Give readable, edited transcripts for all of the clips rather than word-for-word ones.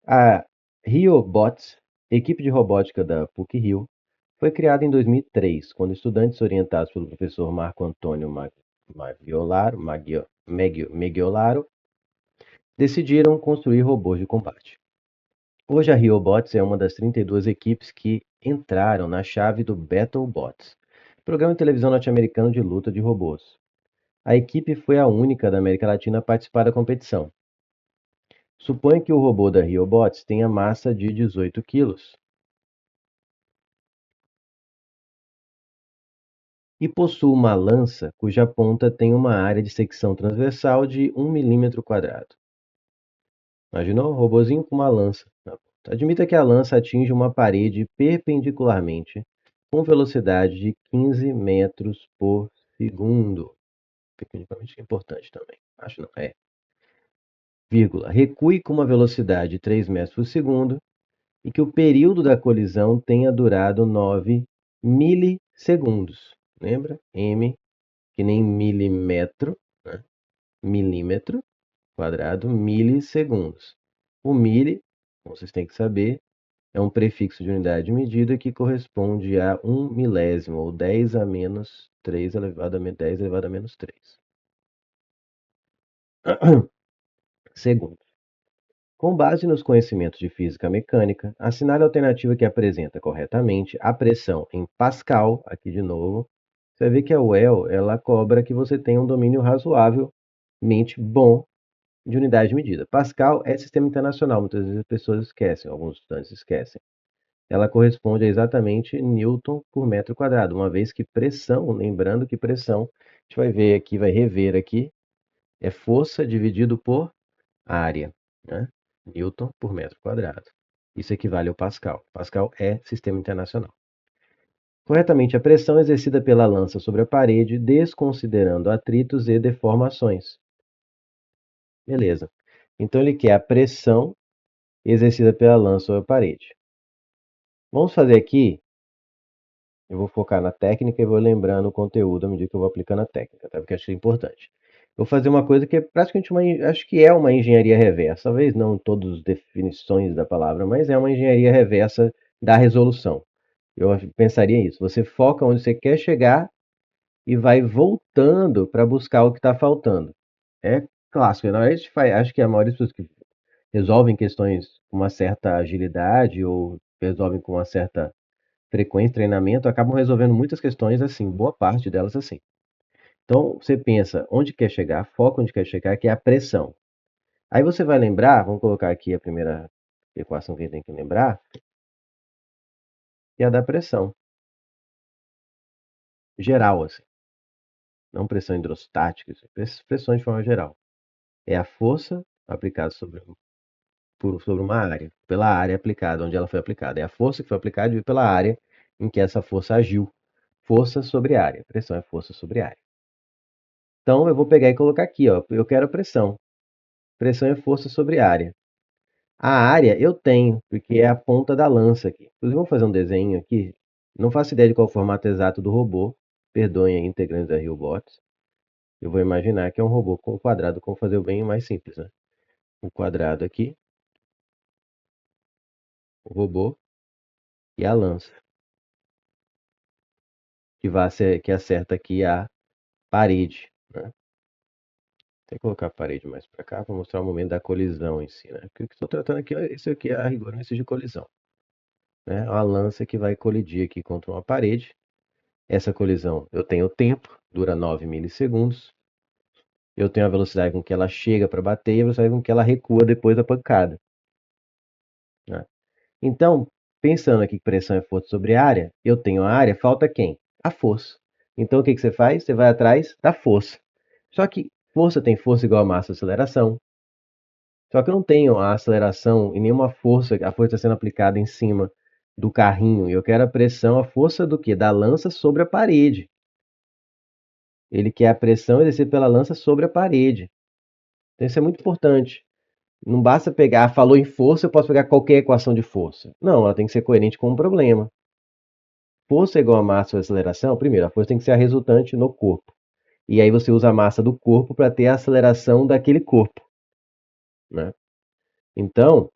A RioBots, equipe de robótica da PUC-Rio, foi criada em 2003, quando estudantes orientados pelo professor Marco Antônio Meggiolaro decidiram construir robôs de combate. Hoje a RioBots é uma das 32 equipes que entraram na chave do BattleBots, programa de televisão norte-americano de luta de robôs. A equipe foi a única da América Latina a participar da competição. Suponha que o robô da RioBots tenha massa de 18 quilos e possua uma lança cuja ponta tem uma área de secção transversal de 1 mm². Imaginou? Um robozinho com uma lança na ponta. Admita que a lança atinge uma parede perpendicularmente com velocidade de 15 metros por segundo. Perpendicularmente é importante também. Acho não, é. Vírgula. Recue com uma velocidade de 3 metros por segundo e que o período da colisão tenha durado 9 milissegundos. Lembra? M, que nem milímetro, né? Milímetro quadrado, milissegundos. O mili, como vocês têm que saber, é um prefixo de unidade de medida que corresponde a 1 milésimo, ou 10 a menos 3 elevado a 10 elevado a menos 3. Segundo. Com base nos conhecimentos de física mecânica, assinale a alternativa que apresenta corretamente a pressão em Pascal, aqui de novo. Você vai ver que a UEL, ela cobra que você tenha um domínio razoavelmente bom de unidade de medida. Pascal é sistema internacional, muitas vezes as pessoas esquecem, alguns estudantes esquecem. Ela corresponde a exatamente Newton por metro quadrado, uma vez que pressão, lembrando que pressão, a gente vai ver aqui, vai rever aqui, é força dividido por área, né? Newton por metro quadrado. Isso equivale ao Pascal. Pascal é sistema internacional. Corretamente, a pressão exercida pela lança sobre a parede, desconsiderando atritos e deformações. Beleza. Então ele quer a pressão exercida pela lança sobre a parede. Vamos fazer aqui, eu vou focar na técnica e vou lembrando o conteúdo à medida que eu vou aplicando a técnica, tá? Porque acho que é importante. Eu vou fazer uma coisa que é praticamente acho que é uma engenharia reversa, talvez não todas as definições da palavra, mas é uma engenharia reversa da resolução. Eu pensaria isso. Você foca onde você quer chegar e vai voltando para buscar o que está faltando. É clássico. Na verdade, acho que a maioria das pessoas que resolvem questões com uma certa agilidade ou resolvem com uma certa frequência, treinamento, acabam resolvendo muitas questões assim, boa parte delas assim. Então, você pensa onde quer chegar, foca onde quer chegar, que é a pressão. Aí você vai lembrar, vamos colocar aqui a primeira equação que a gente tem que lembrar, que é a da pressão geral, assim. Não pressão hidrostática, pressões de forma geral. É a força aplicada sobre uma área, pela área aplicada, onde ela foi aplicada. É a força que foi aplicada dividida pela área em que essa força agiu. Força sobre área. Pressão é força sobre área. Então eu vou pegar e colocar aqui, ó. Eu quero a pressão. Pressão é força sobre área. A área eu tenho, porque é a ponta da lança aqui. Inclusive, vamos fazer um desenho aqui. Não faço ideia de qual é o formato exato do robô. Perdoem aí, integrantes da RioBots. Eu vou imaginar que é um robô com um quadrado, como fazer o bem mais simples, né? Um quadrado aqui, o robô e a lança, que acerta aqui a parede, né? Tem que colocar a parede mais para cá para mostrar o momento da colisão em si, né? Porque o que estou tratando aqui, isso aqui é a rigor não existe colisão, né? É uma lança que vai colidir aqui contra uma parede. Essa colisão, eu tenho tempo, dura 9 milissegundos. Eu tenho a velocidade com que ela chega para bater e a velocidade com que ela recua depois da pancada, né? Então, pensando aqui que pressão é força sobre área, eu tenho a área, falta quem? A força. Então, o que você faz? Você vai atrás da força. Só que força tem força igual a massa aceleração. Só que eu não tenho a aceleração e nenhuma força, a força está sendo aplicada em cima do carrinho. E eu quero a pressão, a força do quê? Da lança sobre a parede. Ele quer a pressão exercida pela lança sobre a parede. Então, isso é muito importante. Não basta pegar, falou em força, eu posso pegar qualquer equação de força. Não, ela tem que ser coerente com um problema. Força é igual a massa ou aceleração, primeiro, a força tem que ser a resultante no corpo. E aí você usa a massa do corpo para ter a aceleração daquele corpo, né? Então,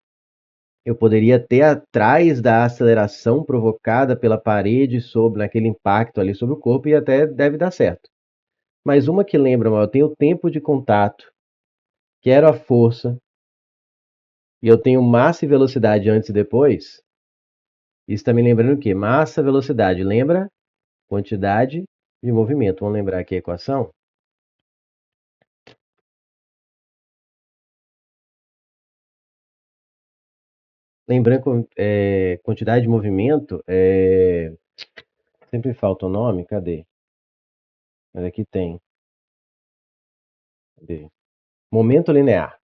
Eu poderia ter atrás da aceleração provocada pela parede sobre naquele impacto ali sobre o corpo e até deve dar certo. Mas uma que lembra, eu tenho o tempo de contato, quero a força, e eu tenho massa e velocidade antes e depois. Isso está me lembrando o quê? Massa, velocidade. Lembra? Quantidade de movimento. Vamos lembrar aqui a equação? Lembrando, quantidade de movimento, sempre falta o nome, cadê? Mas aqui tem. Cadê? Momento linear.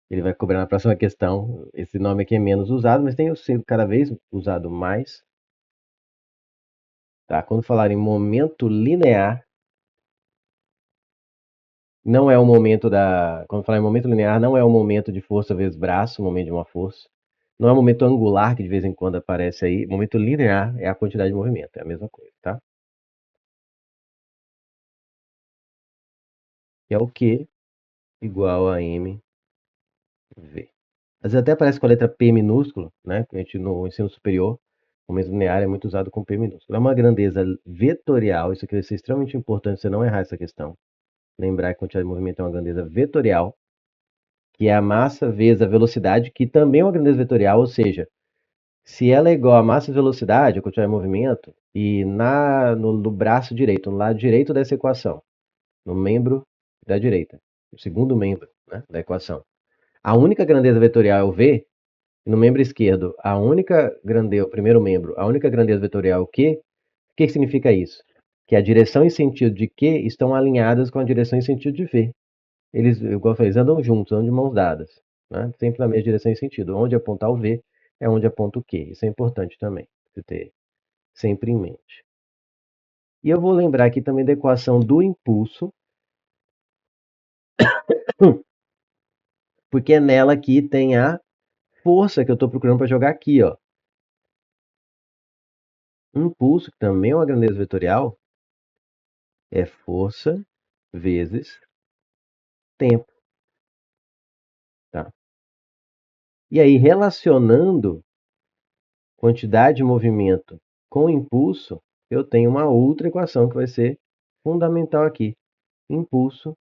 Ele vai cobrar na próxima questão. Esse nome aqui é menos usado, mas tem sido cada vez usado mais. Tá? Quando falar em momento linear, não é o momento da. Quando falar em momento linear, não é o momento de força vezes braço, o momento de uma força. Não é o momento angular que de vez em quando aparece aí. Momento linear é a quantidade de movimento, é a mesma coisa, tá? Que é o Q igual a mv. Às vezes até aparece com a letra P minúsculo, né? Que a gente no ensino superior, o momento linear é muito usado com P minúsculo. É uma grandeza vetorial, isso aqui vai ser extremamente importante você não errar essa questão. Lembrar que a quantidade de movimento é uma grandeza vetorial, que é a massa vezes a velocidade, que também é uma grandeza vetorial, ou seja, se ela é igual a massa vezes velocidade, a quantidade de movimento, e no braço direito, no lado direito dessa equação, no membro da direita, o segundo membro, né, da equação, a única grandeza vetorial é o V, e no membro esquerdo, a única grandeza, o primeiro membro, a única grandeza vetorial é o Q, o que significa isso? Que a direção e sentido de Q estão alinhadas com a direção e sentido de V. Eles, igual eu falei, eles andam juntos, andam de mãos dadas, né? Sempre na mesma direção e sentido. Onde apontar o V é onde aponta o Q. Isso é importante também, você ter sempre em mente. E eu vou lembrar aqui também da equação do impulso, porque é nela que tem a força que eu estou procurando para jogar aqui, ó. Impulso, que também é uma grandeza vetorial, é força vezes tempo, tá? E aí, relacionando quantidade de movimento com impulso, eu tenho uma outra equação que vai ser fundamental aqui. Impulso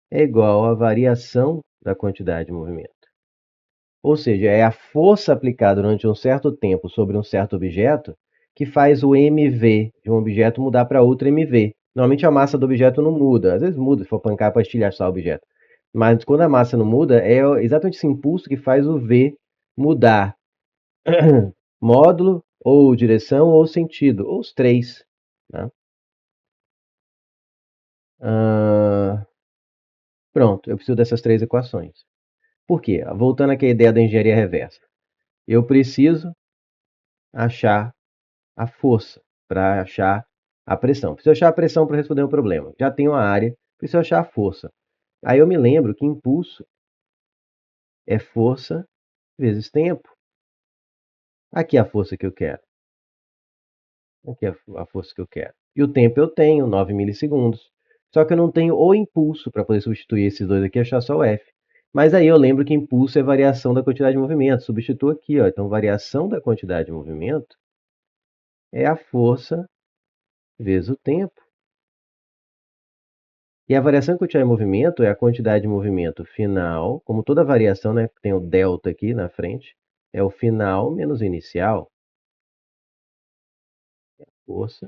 é igual à variação da quantidade de movimento. Ou seja, é a força aplicada durante um certo tempo sobre um certo objeto que faz o mv de um objeto mudar para outro mv. Normalmente a massa do objeto não muda, às vezes muda se for pancar para estilhaçar o objeto. Mas quando a massa não muda, é exatamente esse impulso que faz o v mudar módulo, ou direção, ou sentido, ou os três. Né? Ah, pronto, eu preciso dessas três equações. Por quê? Voltando aqui à ideia da engenharia reversa. Eu preciso achar a força para achar a pressão. Preciso achar a pressão para responder um problema. Já tenho a área, preciso achar a força. Aí eu me lembro que impulso é força vezes tempo. Aqui é a força que eu quero. Aqui é a força que eu quero. E o tempo eu tenho, 9 milissegundos. Só que eu não tenho o impulso para poder substituir esses dois aqui e achar só o F. Mas aí eu lembro que impulso é variação da quantidade de movimento. Substituo aqui, ó. Então, variação da quantidade de movimento é a força vezes o tempo. E a variação da quantidade de movimento é a quantidade de movimento final, como toda variação, né? Tem o delta aqui na frente, é o final menos o inicial. Força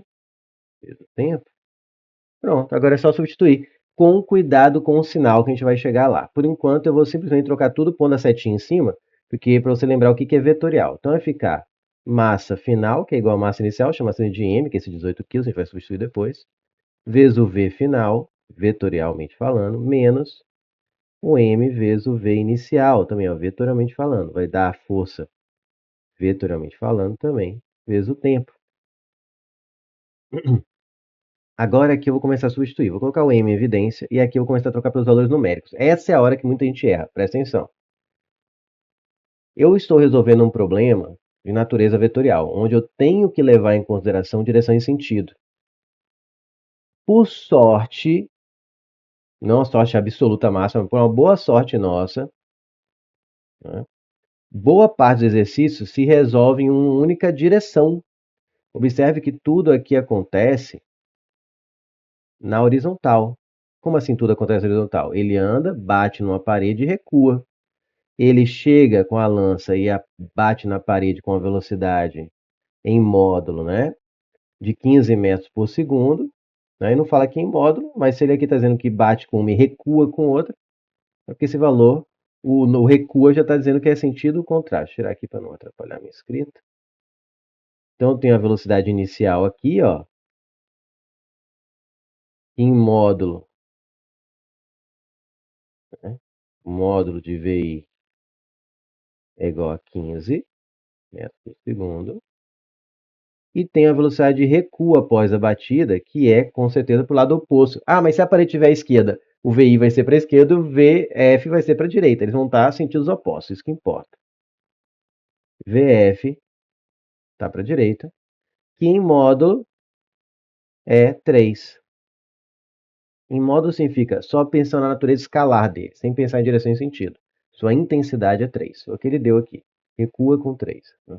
vezes o tempo. Pronto, agora é só substituir. Com cuidado com o sinal que a gente vai chegar lá. Por enquanto, eu vou simplesmente trocar tudo pondo a setinha em cima, porque para você lembrar o que é vetorial. Então, vai ficar massa final, que é igual a massa inicial, chama-se de M, que é esse 18 kg, a gente vai substituir depois, vezes o V final, vetorialmente falando, menos o M vezes o V inicial, também, ó, vetorialmente falando. Vai dar a força, vetorialmente falando, também, vezes o tempo. Agora aqui eu vou começar a substituir. Vou colocar o M em evidência e aqui eu vou começar a trocar pelos valores numéricos. Essa é a hora que muita gente erra. Presta atenção. Eu estou resolvendo um problema de natureza vetorial, onde eu tenho que levar em consideração direção e sentido. Por sorte, não a sorte absoluta máxima, por uma boa sorte nossa, né, boa parte dos exercícios se resolve em uma única direção. Observe que tudo aqui acontece na horizontal. Como assim tudo acontece na horizontal? Ele anda, bate numa parede e recua. Ele chega com a lança e bate na parede com a velocidade em módulo, né, de 15 metros por segundo. Né, e não fala aqui em módulo, mas se ele aqui está dizendo que bate com uma e recua com outra, é porque esse valor, o recua já está dizendo que é sentido contrário. Deixa eu tirar aqui para não atrapalhar a minha escrita. Então eu tenho a velocidade inicial aqui, ó, em módulo, né? Módulo de VI é igual a 15 metros por segundo. E tem a velocidade de recuo após a batida, que é com certeza para o lado oposto. Ah, mas se a parede estiver à esquerda, o VI vai ser para a esquerda, o VF vai ser para a direita. Eles vão estar sentidos opostos, isso que importa. VF está para a direita, que em módulo é 3. Em módulo significa só pensando na natureza escalar dele, sem pensar em direção e sentido. Sua intensidade é 3. É o que ele deu aqui. Recua com 3. Né?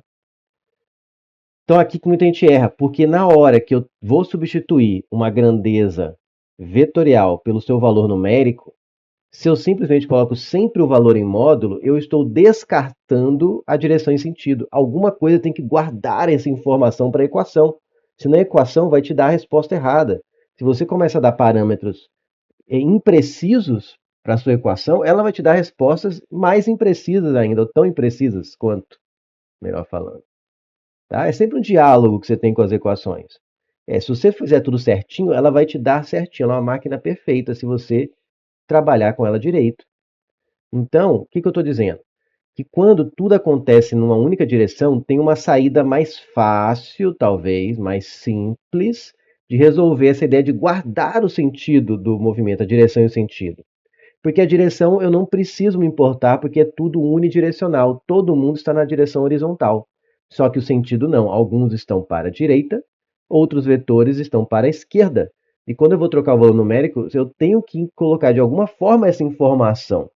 Então aqui que muita gente erra, porque na hora que eu vou substituir uma grandeza vetorial pelo seu valor numérico, se eu simplesmente coloco sempre o valor em módulo, eu estou descartando a direção e sentido. Alguma coisa tem que guardar essa informação para a equação, senão a equação vai te dar a resposta errada. Se você começa a dar parâmetros imprecisos para a sua equação, ela vai te dar respostas mais imprecisas ainda, ou tão imprecisas quanto, melhor falando. Tá? É sempre um diálogo que você tem com as equações. Se você fizer tudo certinho, ela vai te dar certinho. Ela é uma máquina perfeita se você trabalhar com ela direito. Então, o que eu estou dizendo? Que quando tudo acontece numa única direção, tem uma saída mais fácil, talvez, mais simples, de resolver essa ideia de guardar o sentido do movimento, a direção e o sentido. Porque a direção eu não preciso me importar, porque é tudo unidirecional. Todo mundo está na direção horizontal. Só que o sentido não. Alguns estão para a direita, outros vetores estão para a esquerda. E quando eu vou trocar o valor numérico, eu tenho que colocar de alguma forma essa informação.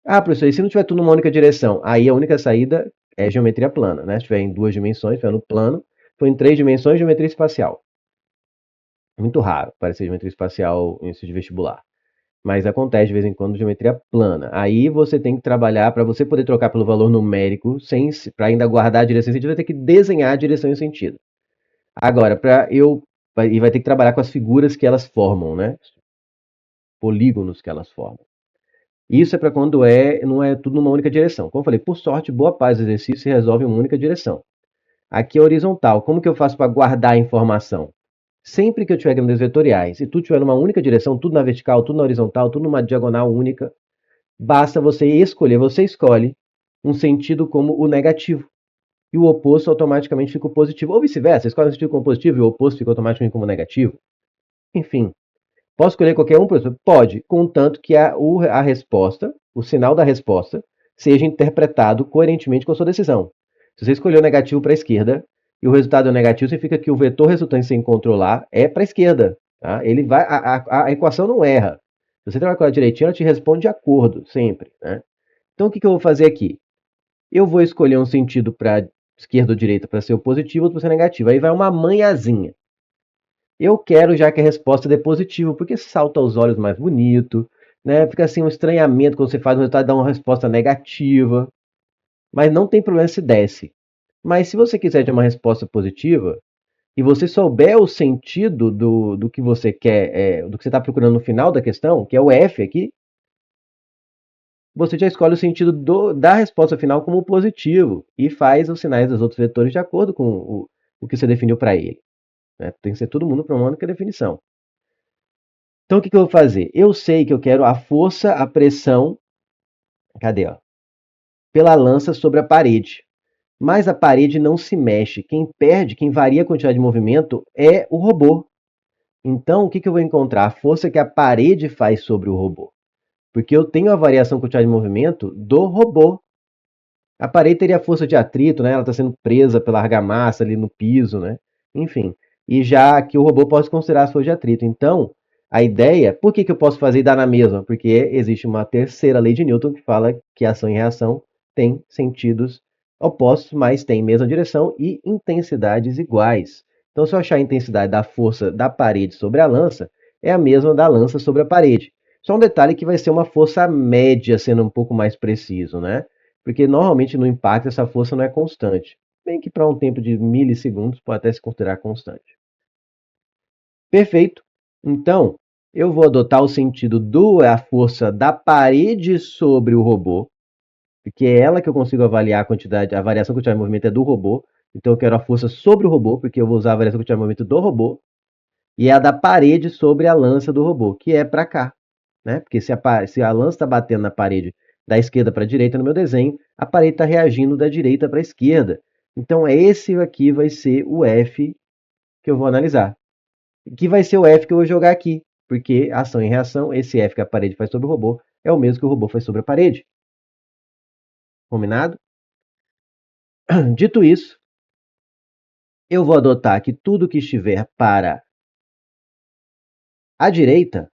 Ah, professor, e se não tiver tudo numa única direção? Aí a única saída é geometria plana, né? Se tiver em 2 dimensões, se tiver no plano, for em 3 dimensões, geometria espacial. Muito raro aparecer geometria espacial em de vestibular. Mas acontece de vez em quando geometria plana. Aí você tem que trabalhar para você poder trocar pelo valor numérico, para ainda guardar a direção e sentido, vai ter que desenhar a direção e sentido. Agora, e vai ter que trabalhar com as figuras que elas formam, né? Polígonos que elas formam. Isso é para quando não é tudo numa única direção. Como eu falei, por sorte, boa parte dos exercícios se resolve em uma única direção. Aqui é horizontal. Como que eu faço para guardar a informação? Sempre que eu tiver grandezas vetoriais e tudo estiver numa única direção, tudo na vertical, tudo na horizontal, tudo numa diagonal única, basta você escolher, você escolhe um sentido como o negativo. E o oposto automaticamente fica o positivo. Ou vice-versa, escolhe um sentido como positivo e o oposto fica automaticamente como negativo. Enfim, posso escolher qualquer um, professor? Pode, contanto que a resposta, o sinal da resposta, seja interpretado coerentemente com a sua decisão. Se você escolheu negativo para a esquerda e o resultado é negativo, significa que o vetor resultante sem controlar é para a esquerda. Tá? Ele vai, a equação não erra. Se você trabalhar com ela direitinho, ela te responde de acordo, sempre. Né? Então, o que eu vou fazer aqui? Eu vou escolher um sentido para esquerda ou direita para ser o positivo, outro para ser negativo. Aí vai uma manhãzinha. Eu quero já que a resposta dê positivo, porque salta aos olhos mais bonito, né? Fica assim um estranhamento quando você faz um resultado e dá uma resposta negativa. Mas não tem problema se desce. Mas se você quiser de uma resposta positiva, e você souber o sentido do que você quer, do que você está procurando no final da questão, que é o F aqui, você já escolhe o sentido da resposta final como positivo e faz os sinais dos outros vetores de acordo com o que você definiu para ele. Né? Tem que ser todo mundo para uma única definição. Então, o que eu vou fazer? Eu sei que eu quero a força, a pressão, cadê, ó? Pela lança sobre a parede. Mas a parede não se mexe. Quem perde, quem varia a quantidade de movimento é o robô. Então, o que eu vou encontrar? A força que a parede faz sobre o robô. Porque eu tenho a variação de quantidade de movimento do robô. A parede teria força de atrito, né? Ela está sendo presa pela argamassa ali no piso, né? Enfim. E já que o robô pode considerar a força de atrito. Então, a ideia, por que eu posso fazer e dar na mesma? Porque existe uma terceira lei de Newton que fala que ação e reação têm sentidos opostos, mas têm mesma direção e intensidades iguais. Então, se eu achar a intensidade da força da parede sobre a lança, é a mesma da lança sobre a parede. Só um detalhe que vai ser uma força média, sendo um pouco mais preciso, né? Porque normalmente no impacto essa força não é constante. Bem que para um tempo de milissegundos pode até se considerar constante. Perfeito. Então, eu vou adotar o sentido do a força da parede sobre o robô, porque é ela que eu consigo avaliar a quantidade, a variação que eu tiver em movimento é do robô. Então eu quero a força sobre o robô, porque eu vou usar a variação que eu tiver em movimento do robô, e é a da parede sobre a lança do robô, que é para cá, né? Porque se a lança está batendo na parede da esquerda para a direita no meu desenho, a parede está reagindo da direita para a esquerda. Então esse aqui vai ser o F que eu vou analisar, que vai ser o F que eu vou jogar aqui, porque ação e reação, esse F que a parede faz sobre o robô é o mesmo que o robô faz sobre a parede. Combinado? Dito isso, eu vou adotar que tudo que estiver para a direita,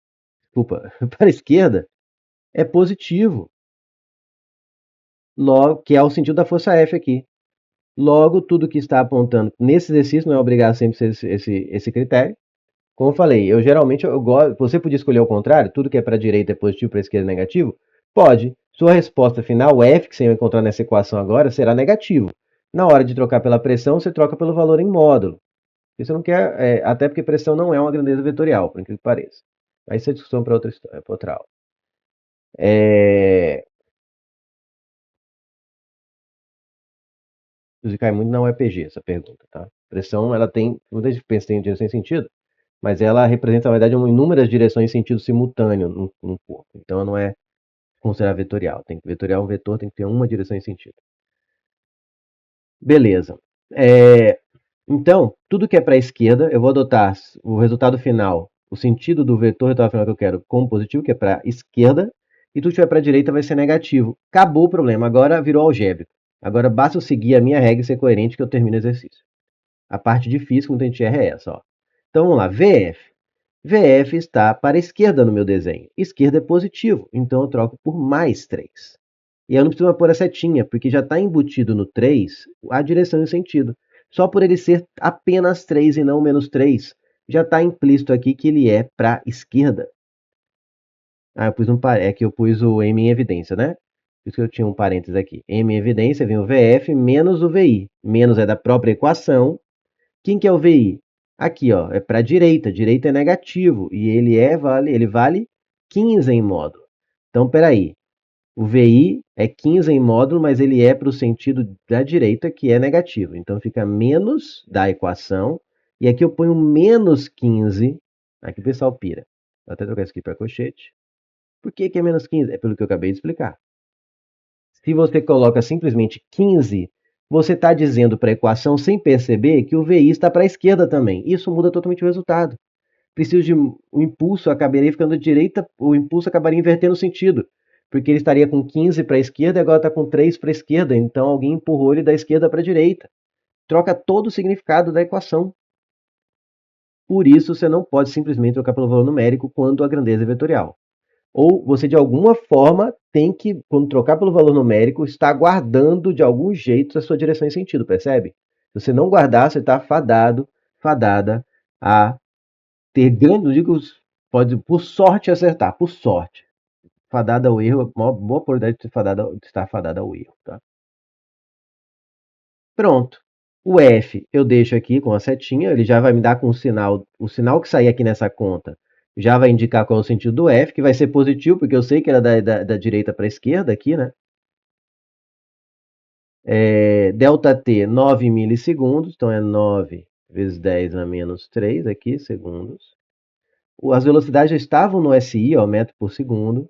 desculpa, para a esquerda, é positivo. Logo, que é o sentido da força F aqui. Logo, tudo que está apontando nesse exercício não é obrigado sempre ser esse critério. Como eu falei, eu geralmente eu gosto. Você podia escolher o contrário, tudo que é para a direita é positivo, para a esquerda é negativo? Pode. Sua resposta final, o F, que você vai encontrar nessa equação agora, será negativo. Na hora de trocar pela pressão, você troca pelo valor em módulo. Isso não quer, até porque pressão não é uma grandeza vetorial, por incrível que pareça. Mas isso é discussão para outra, história, para outra aula. É, isso cai muito na UEPG, essa pergunta, tá? Pressão, ela tem, muita gente pensa que tem direção em sentido, mas ela representa, na verdade, inúmeras direções em sentido simultâneo no corpo. Então, ela não é considerada vetorial. Vetorial é um vetor, tem que ter uma direção em sentido. Beleza. É, então, tudo que é para a esquerda, eu vou adotar o resultado final, o sentido do vetor resultado final que eu quero como positivo, que é para a esquerda, e tudo que vai para a direita vai ser negativo. Acabou o problema, agora virou algébrico. Agora basta eu seguir a minha regra e ser coerente que eu termino o exercício. A parte difícil quando a gente erra é essa, ó. Então vamos lá, VF. VF está para a esquerda no meu desenho. Esquerda é positivo, então eu troco por mais 3. E eu não preciso mais pôr a setinha, porque já está embutido no 3 a direção e o sentido. Só por ele ser apenas 3 e não menos 3, já está implícito aqui que ele é para a esquerda. Ah, eu pus é que eu pus o M em evidência, né? Por isso que eu tinha um parênteses aqui. M em evidência vem o VF menos o VI. Menos é da própria equação. Quem que é o VI? Aqui, ó, é para a direita. Direita é negativo e ele vale 15 em módulo. Então, peraí. O VI é 15 em módulo, mas ele é para o sentido da direita, que é negativo. Então, fica menos da equação. E aqui eu ponho menos 15. Aqui o pessoal pira. Vou até trocar isso aqui para colchete. Por que, que é menos 15? É pelo que eu acabei de explicar. Se você coloca simplesmente 15, você está dizendo para a equação, sem perceber, que o VI está para a esquerda também. Isso muda totalmente o resultado. Preciso de o impulso, acabaria ficando à direita, o impulso acabaria invertendo o sentido. Porque ele estaria com 15 para a esquerda e agora está com 3 para a esquerda. Então alguém empurrou ele da esquerda para a direita. Troca todo o significado da equação. Por isso, você não pode simplesmente trocar pelo valor numérico quando a grandeza é vetorial. Ou você, de alguma forma, tem que, quando trocar pelo valor numérico, estar guardando de algum jeito a sua direção e sentido, percebe? Se você não guardar, você está fadado, fadada a ter grande, não digo, pode por sorte acertar, por sorte. Fadada ao erro, a boa probabilidade de estar fadada ao erro, tá? Pronto. O F eu deixo aqui com a setinha, ele já vai me dar com o sinal que sair aqui nessa conta já vai indicar qual é o sentido do F, que vai ser positivo, porque eu sei que ele é da direita para a esquerda aqui, né? Delta T, 9 milissegundos, então é 9 vezes 10 a menos 3 aqui, segundos. As velocidades já estavam no SI, ó, metro por segundo.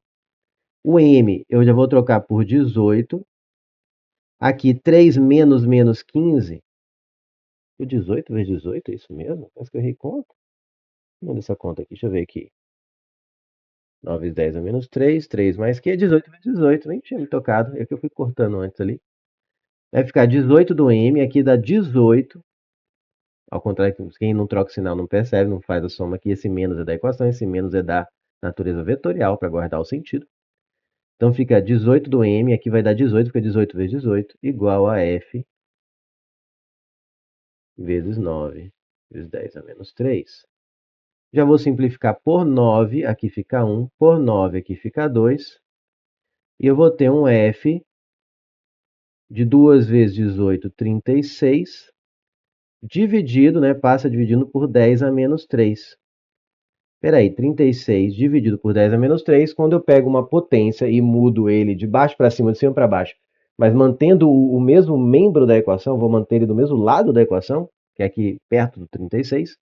O M eu já vou trocar por 18. Aqui, 3 menos 15. O 18 vezes 18, é isso mesmo? Parece que eu errei conta. Manda essa conta aqui, deixa eu ver aqui. 9 vezes 10 a menos 3, 3 mais que 18 vezes 18. Nem tinha me tocado, é que eu fui cortando antes ali. Vai ficar 18 do M, aqui dá 18. Ao contrário, quem não troca o sinal não percebe, não faz a soma aqui. Esse menos é da equação, esse menos é da natureza vetorial para guardar o sentido. Então fica 18 do m, aqui vai dar 18, fica 18 vezes 18, igual a F vezes 9, vezes 10 a menos 3. Já vou simplificar por 9, aqui fica 1, por 9 aqui fica 2, e eu vou ter um F de 2 vezes 18, 36, dividido, né, passa dividindo por 10 a menos 3. Espera aí, 36 dividido por 10 a menos 3, quando eu pego uma potência e mudo ele de baixo para cima, de cima para baixo, mas mantendo o mesmo membro da equação, vou manter ele do mesmo lado da equação, que é aqui perto do 36,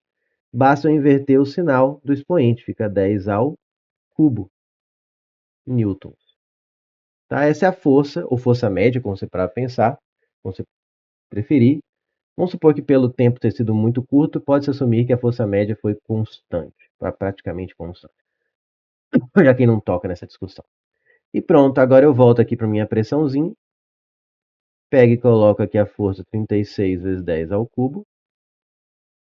basta eu inverter o sinal do expoente, fica 10 ao cubo newtons. Tá? Essa é a força, ou força média, como você para pensar, como você preferir. Vamos supor que pelo tempo ter sido muito curto, pode-se assumir que a força média foi constante, praticamente constante, já que não toca nessa discussão. E pronto, agora eu volto aqui para minha pressãozinha, pego e coloco aqui a força 36 vezes 10 ao cubo,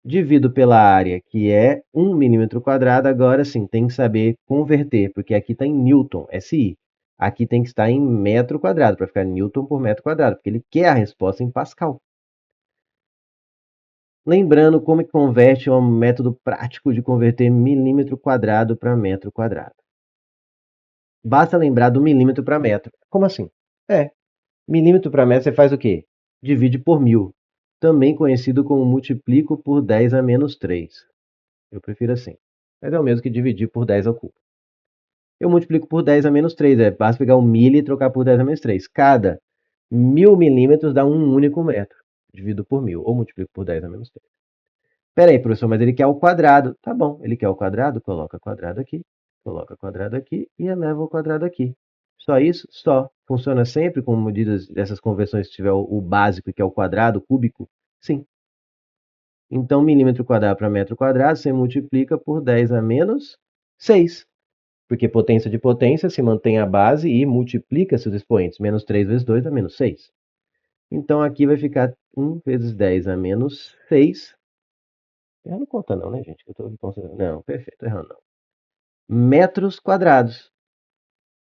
divido pela área, que é 1 milímetro quadrado, agora sim, tem que saber converter, porque aqui está em Newton, SI. Aqui tem que estar em metro quadrado, para ficar Newton por metro quadrado, porque ele quer a resposta em Pascal. Lembrando como que converte um método prático de converter milímetro quadrado para metro quadrado. Basta lembrar do milímetro para metro. Como assim? Milímetro para metro você faz o quê? Divide por 1000. Também conhecido como multiplico por 10 a menos 3. Eu prefiro assim. Mas é o mesmo que dividir por 10 ao cubo. Eu multiplico por 10 a menos 3. Basta pegar 1.000 e trocar por 10 a menos 3. Cada 1000 milímetros dá um único metro. Divido por 1000. Ou multiplico por 10 a menos 3. Espera aí, professor, mas ele quer o quadrado. Tá bom, ele quer o quadrado, coloca quadrado aqui e eleva o quadrado aqui. Só isso? Só. Funciona sempre com medidas dessas conversões se tiver o básico, que é o quadrado, o cúbico? Sim. Então, milímetro quadrado para metro quadrado, você multiplica por 10 a menos 6. Porque potência de potência se mantém a base e multiplica seus expoentes. Menos 3 vezes 2 dá menos 6. Então, aqui vai ficar 1 vezes 10 a menos 6. Não conta não, né, gente? Eu tô considerando. Não, perfeito, errando não. Metros quadrados.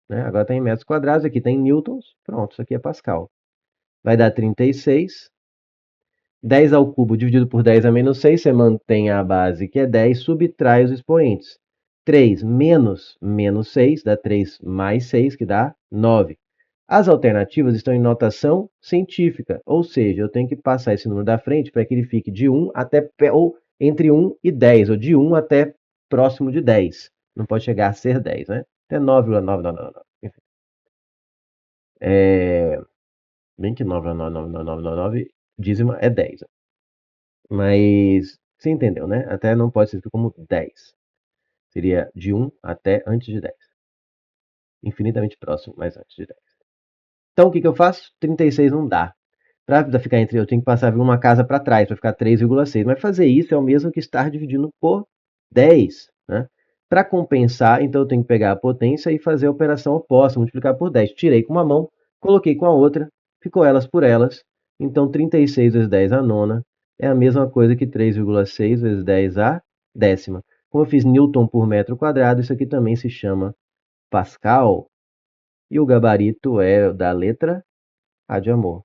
Né? Agora está em metros quadrados, aqui está em newtons. Pronto, isso aqui é Pascal. Vai dar 36. 10 ao cubo dividido por 10 a menos 6, você mantém a base que é 10, subtrai os expoentes. 3 menos menos 6 dá 3 mais 6, que dá 9. As alternativas estão em notação científica, ou seja, eu tenho que passar esse número da frente para que ele fique de 1 até, ou entre 1 e 10, ou de 1 até próximo de 10. Não pode chegar a ser 10, né? Até 9,9999. Enfim. Bem que 9,99999 dízima é 10. Mas você entendeu, né? Até não pode ser escrito como 10. Seria de 1 até antes de 10. Infinitamente próximo, mas antes de 10. Então o que eu faço? 36 não dá. Para ficar entre eu tenho que passar uma casa para trás, para ficar 3,6. Mas fazer isso é o mesmo que estar dividindo por 10. Né? Para compensar, então eu tenho que pegar a potência e fazer a operação oposta, multiplicar por 10. Tirei com uma mão, coloquei com a outra, ficou elas por elas. Então 36 vezes 10 a nona é a mesma coisa que 3,6 vezes 10 a décima. Como eu fiz Newton por metro quadrado, isso aqui também se chama Pascal. E o gabarito é da letra A de amor.